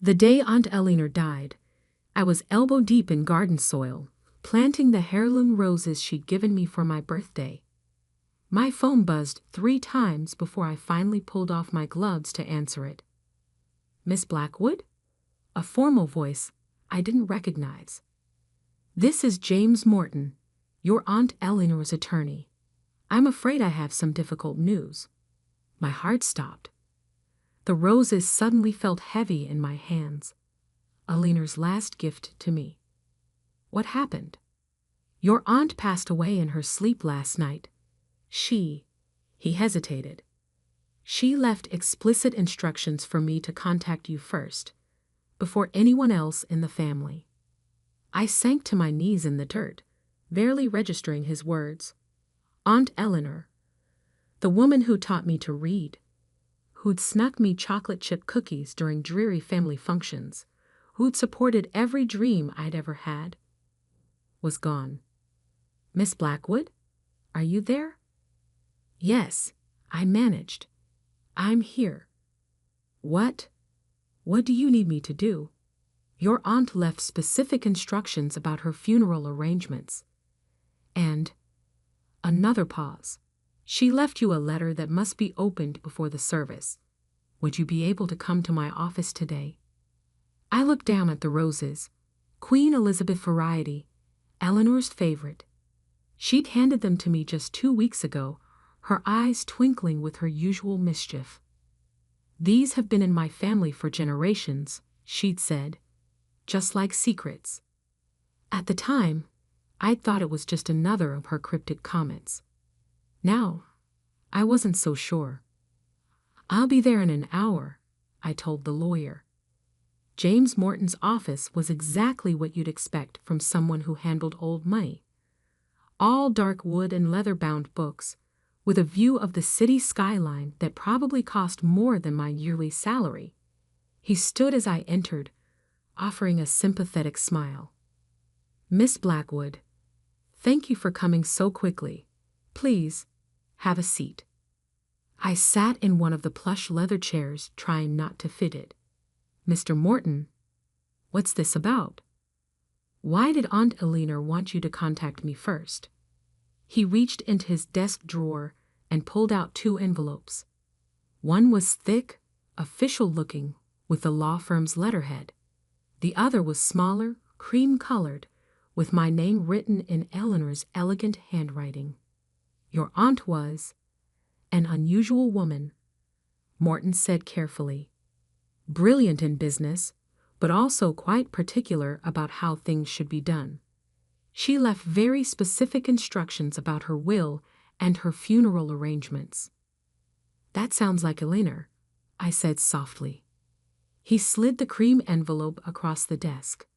The day Aunt Eleanor died, I was elbow-deep in garden soil, planting the heirloom roses she'd given me for my birthday. My phone buzzed 3 times before I finally pulled off my gloves to answer it. "Miss Blackwood?" A formal voice I didn't recognize. "This is James Morton, your Aunt Eleanor's attorney. I'm afraid I have some difficult news." My heart stopped. The roses suddenly felt heavy in my hands. Eleanor's last gift to me. "What happened?" "Your aunt passed away in her sleep last night. He hesitated. She left explicit instructions for me to contact you first, before anyone else in the family." I sank to my knees in the dirt, barely registering his words. Aunt Eleanor, the woman who taught me to read, who'd snuck me chocolate chip cookies during dreary family functions, who'd supported every dream I'd ever had, was gone. "Miss Blackwood, are you there?" "Yes," I managed. "I'm here." What do you need me to do?" "Your aunt left specific instructions about her funeral arrangements." And another pause. "She left you a letter that must be opened before the service. Would you be able to come to my office today?" I looked down at the roses. Queen Elizabeth variety, Eleanor's favorite. She'd handed them to me just 2 weeks ago, her eyes twinkling with her usual mischief. "These have been in my family for generations," she'd said, "just like secrets." At the time, I'd thought it was just another of her cryptic comments. Now, I wasn't so sure. "I'll be there in an hour," I told the lawyer. James Morton's office was exactly what you'd expect from someone who handled old money. All dark wood and leather-bound books, with a view of the city skyline that probably cost more than my yearly salary. He stood as I entered, offering a sympathetic smile. "Miss Blackwood, thank you for coming so quickly. Please, have a seat." I sat in one of the plush leather chairs, trying not to fit it. "Mr. Morton, what's this about? Why did Aunt Eleanor want you to contact me first?" He reached into his desk drawer and pulled out 2 envelopes. One was thick, official-looking, with the law firm's letterhead. The other was smaller, cream-colored, with my name written in Eleanor's elegant handwriting. "Your aunt was an unusual woman," Morton said carefully. "Brilliant in business, but also quite particular about how things should be done. She left very specific instructions about her will and her funeral arrangements." "That sounds like Eleanor," I said softly. He slid the cream envelope across the desk.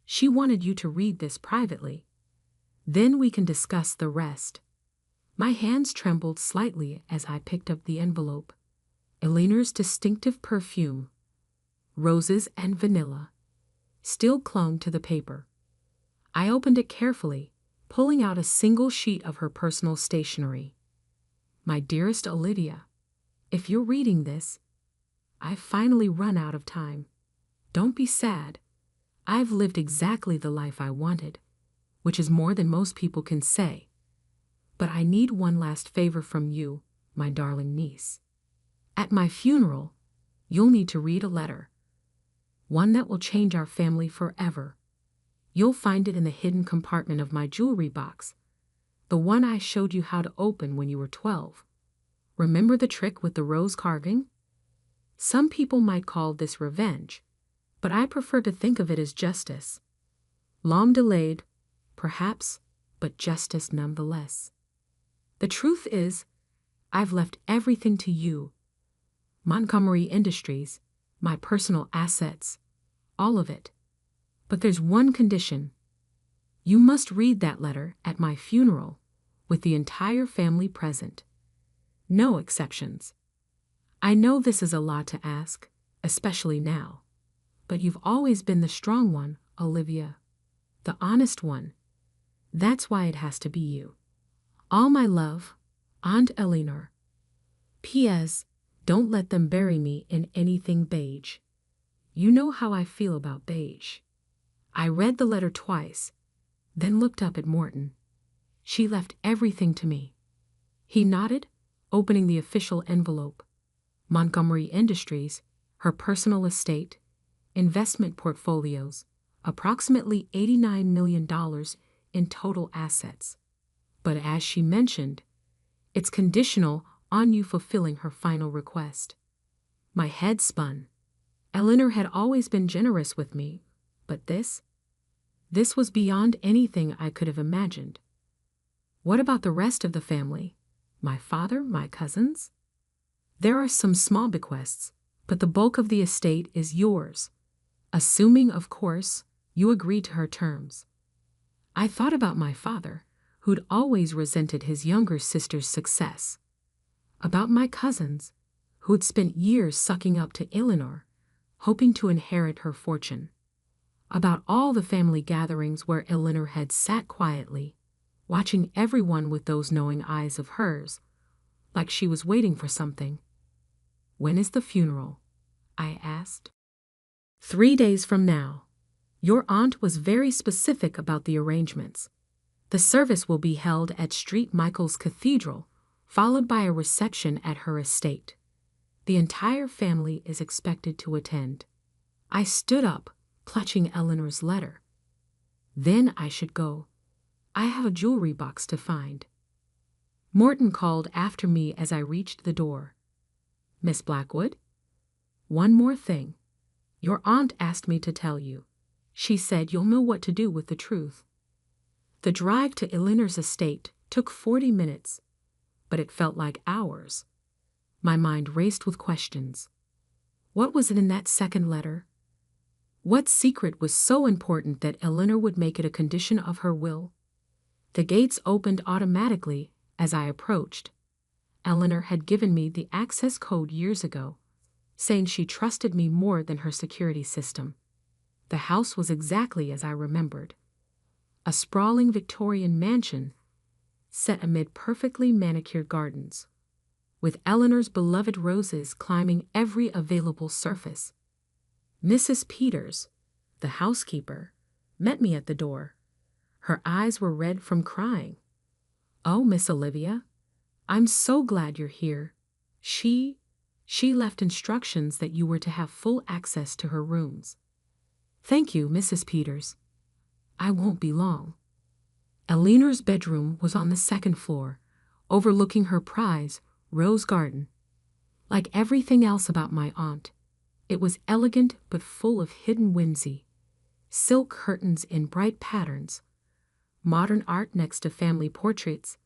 "She wanted you to read this privately. Then we can discuss the rest." My hands trembled slightly as I picked up the envelope. Eleanor's distinctive perfume, roses and vanilla, still clung to the paper. I opened it carefully, pulling out a single sheet of her personal stationery. "My dearest Olivia, if you're reading this, I've finally run out of time. Don't be sad. I've lived exactly the life I wanted, which is more than most people can say. But I need one last favor from you, my darling niece. At my funeral, you'll need to read a letter. One that will change our family forever. You'll find it in the hidden compartment of my jewelry box, the one I showed you how to open when you were 12. Remember the trick with the rose carving? Some people might call this revenge, but I prefer to think of it as justice. Long delayed, perhaps, but justice nonetheless. The truth is, I've left everything to you. Montgomery Industries, my personal assets, all of it. But there's one condition. You must read that letter at my funeral, with the entire family present. No exceptions. I know this is a lot to ask, especially now, but you've always been the strong one, Olivia. The honest one. That's why it has to be you. All my love, Aunt Eleanor. P.S. Don't let them bury me in anything beige. You know how I feel about beige. I read the letter twice, then looked up at Morton. She left everything to me. He nodded, opening the official envelope. Montgomery Industries, her personal estate, investment portfolios, approximately $89 million in total assets. But as she mentioned, it's conditional on you fulfilling her final request. My head spun. Eleanor had always been generous with me, but this was beyond anything I could have imagined. What about the rest of the family? My father, my cousins? There are some small bequests, but the bulk of the estate is yours, assuming, of course, you agree to her terms. I thought about my father, who'd always resented his younger sister's success. About my cousins, who'd spent years sucking up to Eleanor, hoping to inherit her fortune. About all the family gatherings where Eleanor had sat quietly, watching everyone with those knowing eyes of hers, like she was waiting for something. When is the funeral? I asked. 3 days from now. Your aunt was very specific about the arrangements. The service will be held at St. Michael's Cathedral, followed by a reception at her estate. The entire family is expected to attend. I stood up, clutching Eleanor's letter. Then I should go. I have a jewelry box to find. Morton called after me as I reached the door. Miss Blackwood? One more thing. Your aunt asked me to tell you. She said you'll know what to do with the truth. The drive to Eleanor's estate took 40 minutes, but it felt like hours. My mind raced with questions. What was it in that second letter? What secret was so important that Eleanor would make it a condition of her will? The gates opened automatically as I approached. Eleanor had given me the access code years ago, saying she trusted me more than her security system. The house was exactly as I remembered. A sprawling Victorian mansion set amid perfectly manicured gardens, with Eleanor's beloved roses climbing every available surface. Mrs. Peters, the housekeeper, met me at the door. Her eyes were red from crying. "Oh, Miss Olivia, I'm so glad you're here. She left instructions that you were to have full access to her rooms." "Thank you, Mrs. Peters. I won't be long." Eleanor's bedroom was on the second floor, overlooking her prize, rose garden. Like everything else about my aunt, it was elegant but full of hidden whimsy. Silk curtains in bright patterns, modern art next to family portraits,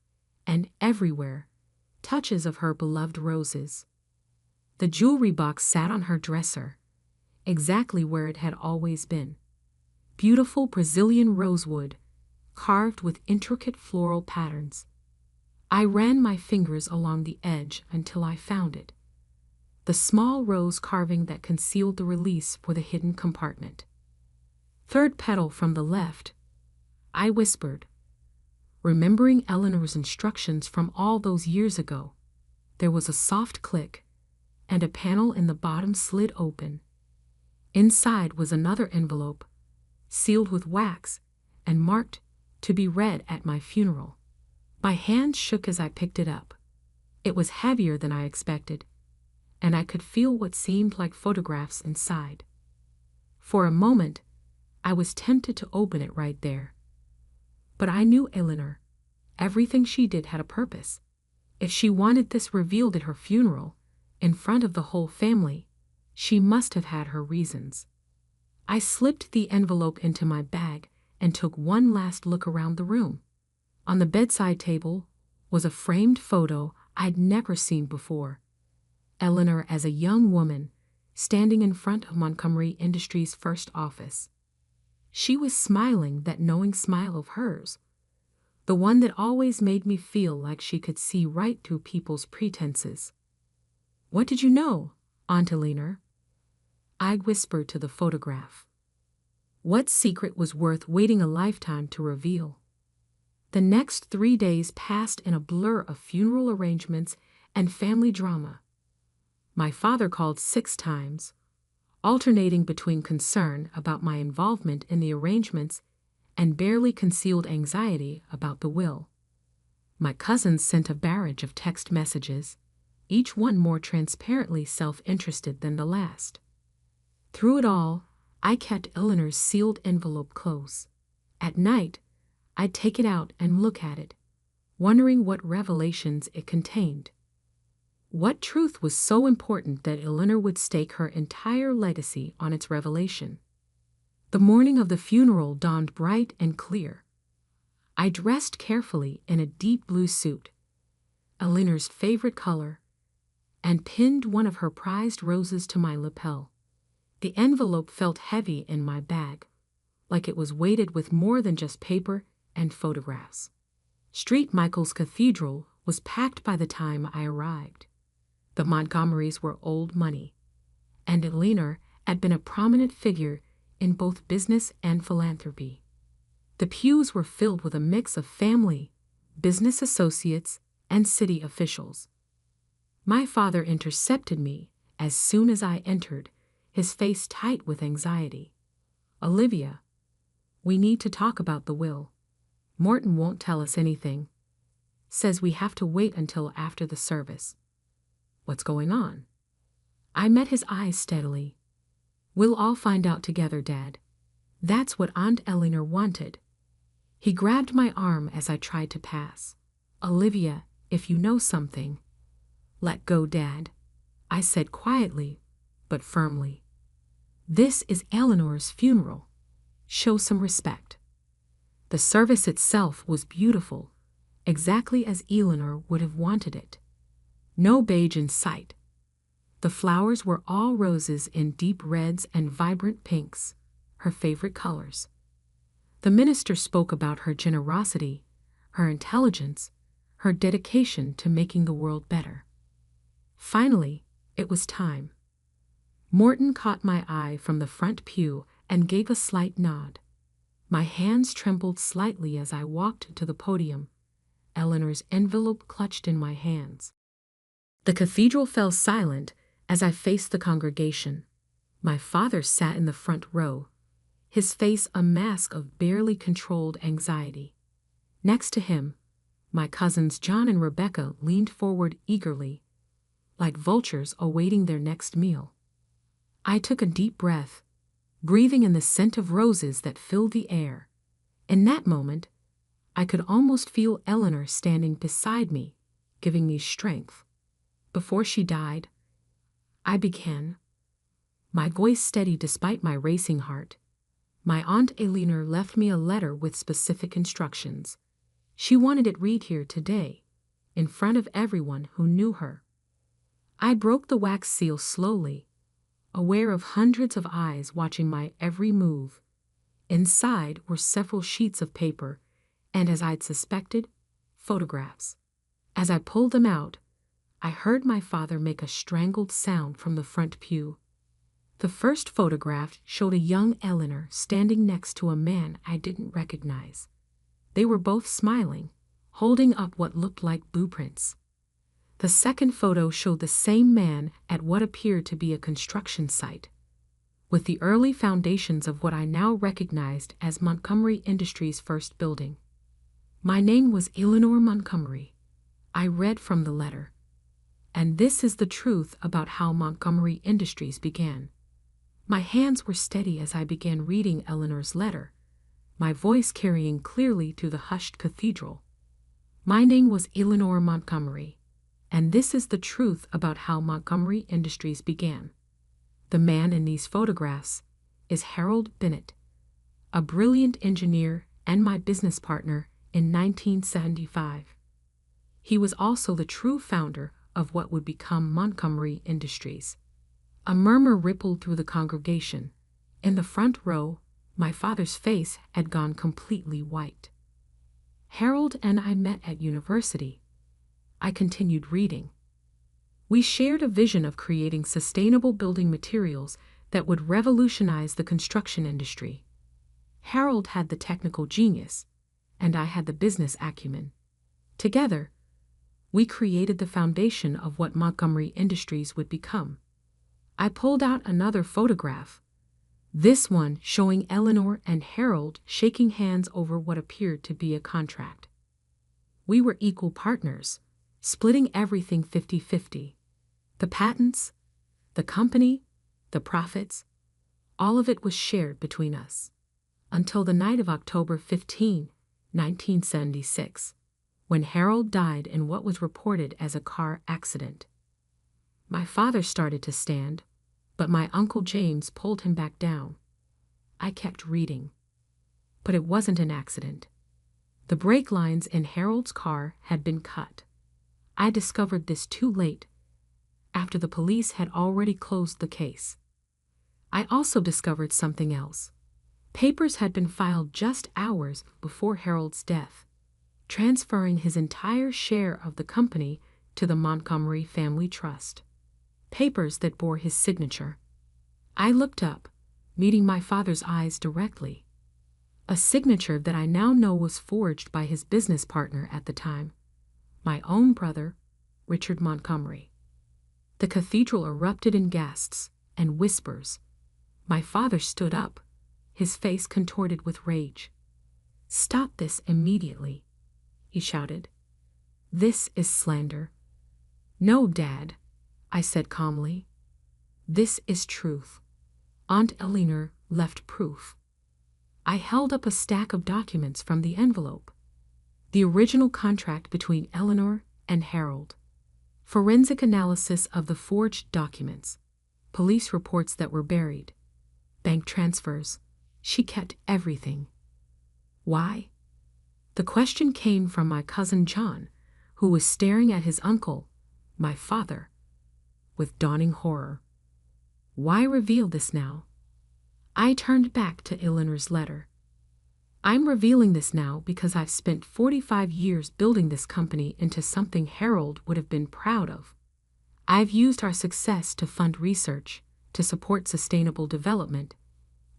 and everywhere, touches of her beloved roses. The jewelry box sat on her dresser, exactly where it had always been. Beautiful Brazilian rosewood, carved with intricate floral patterns. I ran my fingers along the edge until I found it. The small rose carving that concealed the release for the hidden compartment. "Third petal from the left," I whispered, remembering Eleanor's instructions from all those years ago. There was a soft click, and a panel in the bottom slid open. Inside was another envelope, sealed with wax and marked to be read at my funeral. My hand shook as I picked it up. It was heavier than I expected, and I could feel what seemed like photographs inside. For a moment, I was tempted to open it right there. But I knew Eleanor. Everything she did had a purpose. If she wanted this revealed at her funeral, in front of the whole family, she must have had her reasons. I slipped the envelope into my bag and took one last look around the room. On the bedside table was a framed photo I'd never seen before. Eleanor as a young woman, standing in front of Montgomery Industries' first office. She was smiling that knowing smile of hers, the one that always made me feel like she could see right through people's pretenses. "What did you know, Aunt Eleanor?" I whispered to the photograph. What secret was worth waiting a lifetime to reveal? The next 3 days passed in a blur of funeral arrangements and family drama. My father called 6 times, alternating between concern about my involvement in the arrangements and barely concealed anxiety about the will. My cousins sent a barrage of text messages, each one more transparently self-interested than the last. Through it all, I kept Eleanor's sealed envelope close. At night, I'd take it out and look at it, wondering what revelations it contained. What truth was so important that Eleanor would stake her entire legacy on its revelation? The morning of the funeral dawned bright and clear. I dressed carefully in a deep blue suit, Eleanor's favorite color, and pinned one of her prized roses to my lapel. The envelope felt heavy in my bag, like it was weighted with more than just paper and photographs. St. Michael's Cathedral was packed by the time I arrived. The Montgomerys were old money, and Eleanor had been a prominent figure in both business and philanthropy. The pews were filled with a mix of family, business associates, and city officials. My father intercepted me as soon as I entered, his face tight with anxiety. "Olivia, we need to talk about the will. Morton won't tell us anything. Says we have to wait until after the service." "What's going on?" I met his eyes steadily. "We'll all find out together, Dad. That's what Aunt Eleanor wanted." He grabbed my arm as I tried to pass. "Olivia, if you know something—" "Let go, Dad," I said quietly, but firmly. "This is Eleanor's funeral. Show some respect." The service itself was beautiful, exactly as Eleanor would have wanted it. No beige in sight. The flowers were all roses in deep reds and vibrant pinks, her favorite colors. The minister spoke about her generosity, her intelligence, her dedication to making the world better. Finally, it was time. Morton caught my eye from the front pew and gave a slight nod. My hands trembled slightly as I walked to the podium, Eleanor's envelope clutched in my hands. The cathedral fell silent as I faced the congregation. My father sat in the front row, his face a mask of barely controlled anxiety. Next to him, my cousins John and Rebecca leaned forward eagerly, like vultures awaiting their next meal. I took a deep breath, breathing in the scent of roses that filled the air. In that moment, I could almost feel Eleanor standing beside me, giving me strength. Before she died, I began, my voice steady despite my racing heart. My Aunt Eleanor left me a letter with specific instructions. She wanted it read here today, in front of everyone who knew her. I broke the wax seal slowly, aware of hundreds of eyes watching my every move. Inside were several sheets of paper, and as I'd suspected, photographs. As I pulled them out, I heard my father make a strangled sound from the front pew. The first photograph showed a young Eleanor standing next to a man I didn't recognize. They were both smiling, holding up what looked like blueprints. The second photo showed the same man at what appeared to be a construction site, with the early foundations of what I now recognized as Montgomery Industries' first building. My name was Eleanor Montgomery, I read from the letter. And this is the truth about how Montgomery Industries began. My hands were steady as I began reading Eleanor's letter, my voice carrying clearly through the hushed cathedral. My name was Eleanor Montgomery, and this is the truth about how Montgomery Industries began. The man in these photographs is Harold Bennett, a brilliant engineer and my business partner in 1975. He was also the true founder of what would become Montgomery Industries. A murmur rippled through the congregation. In the front row, my father's face had gone completely white. Harold and I met at university. I continued reading. We shared a vision of creating sustainable building materials that would revolutionize the construction industry. Harold had the technical genius, and I had the business acumen. Together, we created the foundation of what Montgomery Industries would become. I pulled out another photograph, this one showing Eleanor and Harold shaking hands over what appeared to be a contract. We were equal partners, splitting everything 50-50. The patents, the company, the profits, all of it was shared between us. Until the night of October 15, 1976, when Harold died in what was reported as a car accident. My father started to stand, but my Uncle James pulled him back down. I kept reading. But it wasn't an accident. The brake lines in Harold's car had been cut. I discovered this too late, after the police had already closed the case. I also discovered something else. Papers had been filed just hours before Harold's death, transferring his entire share of the company to the Montgomery Family Trust. Papers that bore his signature. I looked up, meeting my father's eyes directly. A signature that I now know was forged by his business partner at the time, my own brother, Richard Montgomery. The cathedral erupted in gasps and whispers. My father stood up, his face contorted with rage. "Stop this immediately," he shouted. "This is slander." "No, Dad," I said calmly. "This is truth. Aunt Eleanor left proof." I held up a stack of documents from the envelope. The original contract between Eleanor and Harold. Forensic analysis of the forged documents. Police reports that were buried. Bank transfers. She kept everything. Why? The question came from my cousin John, who was staring at his uncle, my father, with dawning horror. Why reveal this now? I turned back to Eleanor's letter. "I'm revealing this now because I've spent 45 years building this company into something Harold would have been proud of. I've used our success to fund research, to support sustainable development,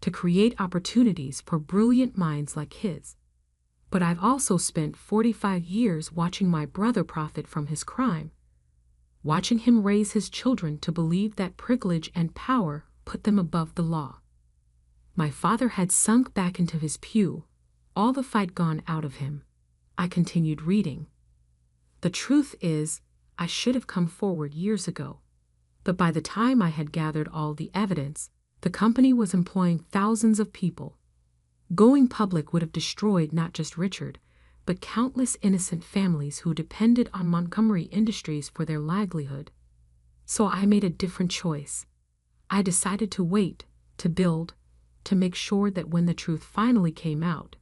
to create opportunities for brilliant minds like his. But I've also spent 45 years watching my brother profit from his crime, watching him raise his children to believe that privilege and power put them above the law." My father had sunk back into his pew, all the fight gone out of him. I continued reading. "The truth is, I should have come forward years ago. But by the time I had gathered all the evidence, the company was employing thousands of people. Going public would have destroyed not just Richard, but countless innocent families who depended on Montgomery Industries for their livelihood. So I made a different choice. I decided to wait, to build, to make sure that when the truth finally came out,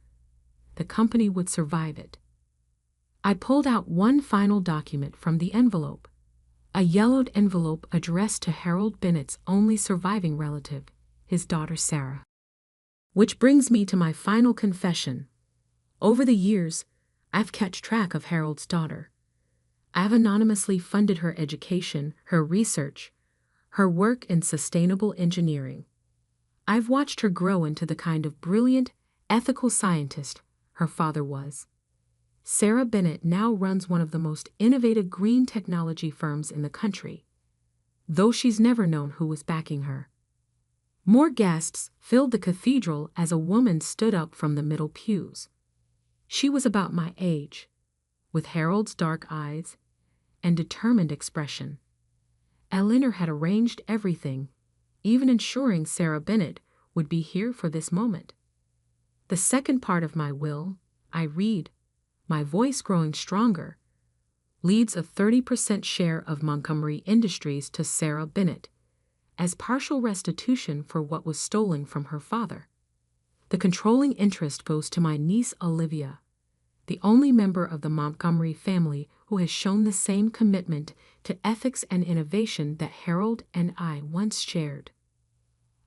the company would survive it." I pulled out one final document from the envelope, a yellowed envelope addressed to Harold Bennett's only surviving relative, his daughter Sarah. Which brings me to my final confession. Over the years, I've kept track of Harold's daughter. I've anonymously funded her education, her research, her work in sustainable engineering. I've watched her grow into the kind of brilliant, ethical scientist her father was. Sarah Bennett now runs one of the most innovative green technology firms in the country, though she's never known who was backing her. More guests filled the cathedral as a woman stood up from the middle pews. She was about my age, with Harold's dark eyes and determined expression. Eleanor had arranged everything, even ensuring Sarah Bennett would be here for this moment. The second part of my will, I read, my voice growing stronger, leads a 30% share of Montgomery Industries to Sarah Bennett as partial restitution for what was stolen from her father. The controlling interest goes to my niece Olivia, the only member of the Montgomery family who has shown the same commitment to ethics and innovation that Harold and I once shared.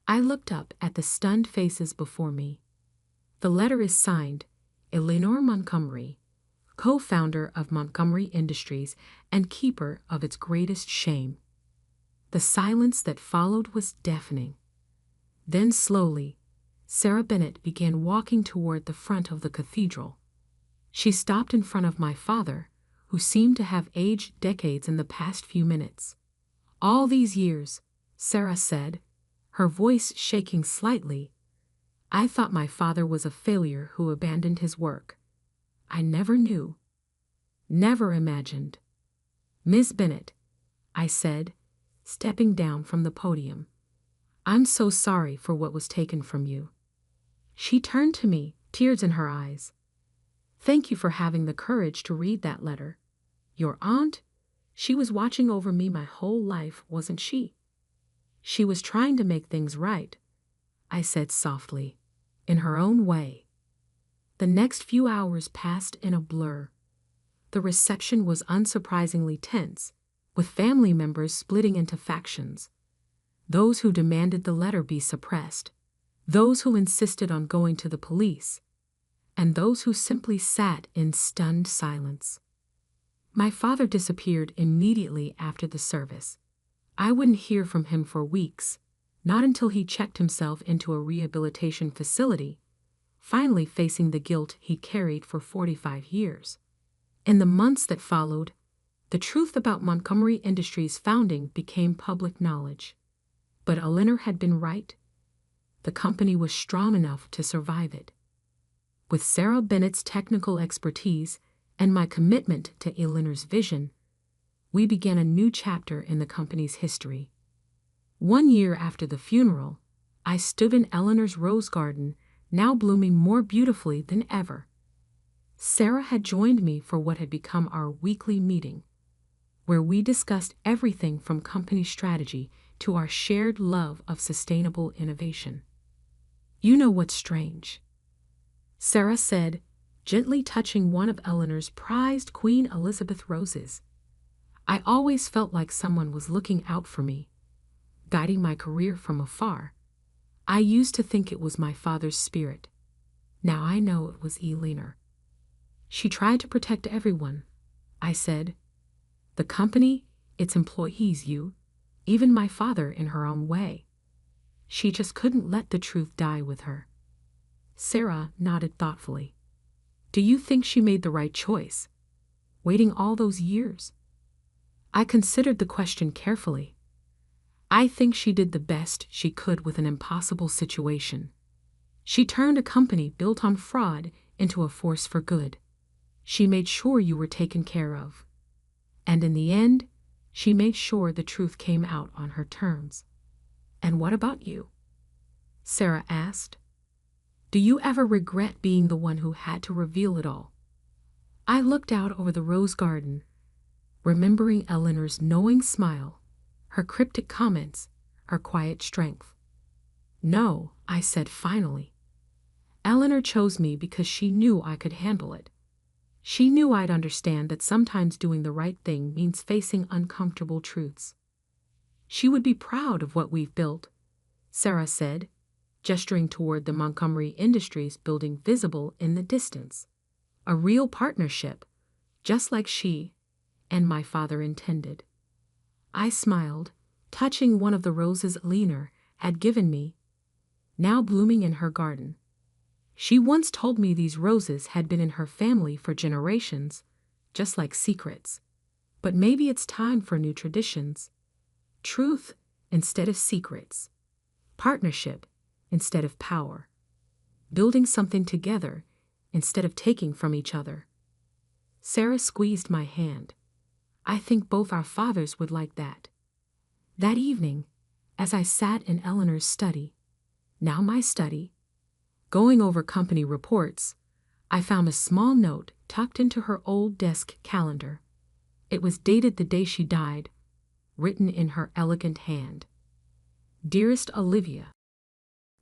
I looked up at the stunned faces before me. The letter is signed, Eleanor Montgomery, co-founder of Montgomery Industries and keeper of its greatest shame. The silence that followed was deafening. Then slowly, Sarah Bennett began walking toward the front of the cathedral. She stopped in front of my father, who seemed to have aged decades in the past few minutes. All these years, Sarah said, her voice shaking slightly. I thought my father was a failure who abandoned his work. I never knew. Never imagined. Miss Bennet, I said, stepping down from the podium. I'm so sorry for what was taken from you. She turned to me, tears in her eyes. Thank you for having the courage to read that letter. Your aunt? She was watching over me my whole life, wasn't she? She was trying to make things right, I said softly, in her own way. The next few hours passed in a blur. The reception was unsurprisingly tense, with family members splitting into factions. Those who demanded the letter be suppressed, those who insisted on going to the police, and those who simply sat in stunned silence. My father disappeared immediately after the service. I wouldn't hear from him for weeks, not until he checked himself into a rehabilitation facility, finally facing the guilt he'd carried for 45 years. In the months that followed, the truth about Montgomery Industries' founding became public knowledge. But Eleanor had been right. The company was strong enough to survive it. With Sarah Bennet's technical expertise and my commitment to Eleanor's vision, we began a new chapter in the company's history. 1 year after the funeral, I stood in Eleanor's rose garden, now blooming more beautifully than ever. Sarah had joined me for what had become our weekly meeting, where we discussed everything from company strategy to our shared love of sustainable innovation. You know what's strange? Sarah said, gently touching one of Eleanor's prized Queen Elizabeth roses. I always felt like someone was looking out for me, guiding my career from afar. I used to think it was my father's spirit. Now I know it was Eleanor. She tried to protect everyone, I said. The company, its employees, you, even my father in her own way. She just couldn't let the truth die with her. Sarah nodded thoughtfully. Do you think she made the right choice, waiting all those years? I considered the question carefully. I think she did the best she could with an impossible situation. She turned a company built on fraud into a force for good. She made sure you were taken care of. And in the end, she made sure the truth came out on her terms. And what about you? Sarah asked. Do you ever regret being the one who had to reveal it all? I looked out over the rose garden, remembering Eleanor's knowing smile, her cryptic comments, her quiet strength. No, I said finally. Eleanor chose me because she knew I could handle it. She knew I'd understand that sometimes doing the right thing means facing uncomfortable truths. She would be proud of what we've built, Sarah said, gesturing toward the Montgomery Industries building visible in the distance. A real partnership, just like she and my father intended. I smiled, touching one of the roses Eleanor had given me, now blooming in her garden. She once told me these roses had been in her family for generations, just like secrets. But maybe it's time for new traditions. Truth instead of secrets. Partnership instead of power. Building something together instead of taking from each other. Sarah squeezed my hand. I think both our fathers would like that. That evening, as I sat in Eleanor's study, now my study, going over company reports, I found a small note tucked into her old desk calendar. It was dated the day she died, written in her elegant hand. Dearest Olivia,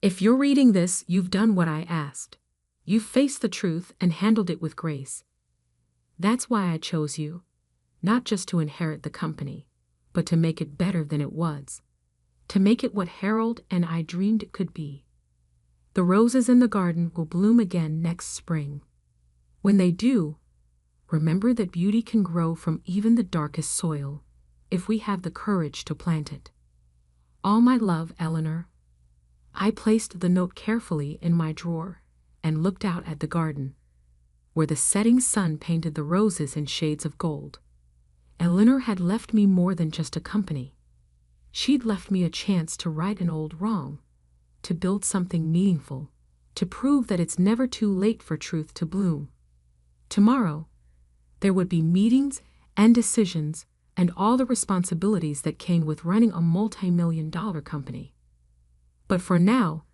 if you're reading this, you've done what I asked. You've faced the truth and handled it with grace. That's why I chose you. Not just to inherit the company, but to make it better than it was. To make it what Harold and I dreamed it could be. The roses in the garden will bloom again next spring. When they do, remember that beauty can grow from even the darkest soil, if we have the courage to plant it. All my love, Eleanor. I placed the note carefully in my drawer and looked out at the garden, where the setting sun painted the roses in shades of gold. Eleanor had left me more than just a company. She'd left me a chance to right an old wrong, to build something meaningful, to prove that it's never too late for truth to bloom. Tomorrow, there would be meetings and decisions and all the responsibilities that came with running a multi-million-dollar company. But for now,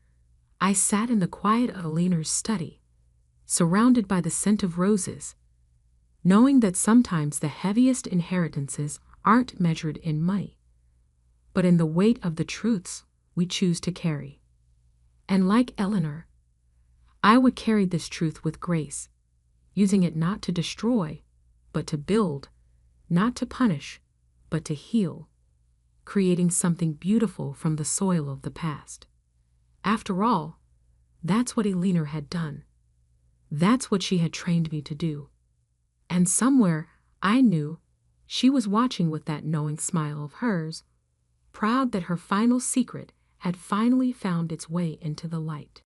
I sat in the quiet of Eleanor's study, surrounded by the scent of roses, knowing that sometimes the heaviest inheritances aren't measured in money, but in the weight of the truths we choose to carry. And like Eleanor, I would carry this truth with grace, using it not to destroy, but to build, not to punish, but to heal, creating something beautiful from the soil of the past. After all, that's what Eleanor had done. That's what she had trained me to do. And somewhere, I knew, she was watching with that knowing smile of hers, proud that her final secret had finally found its way into the light.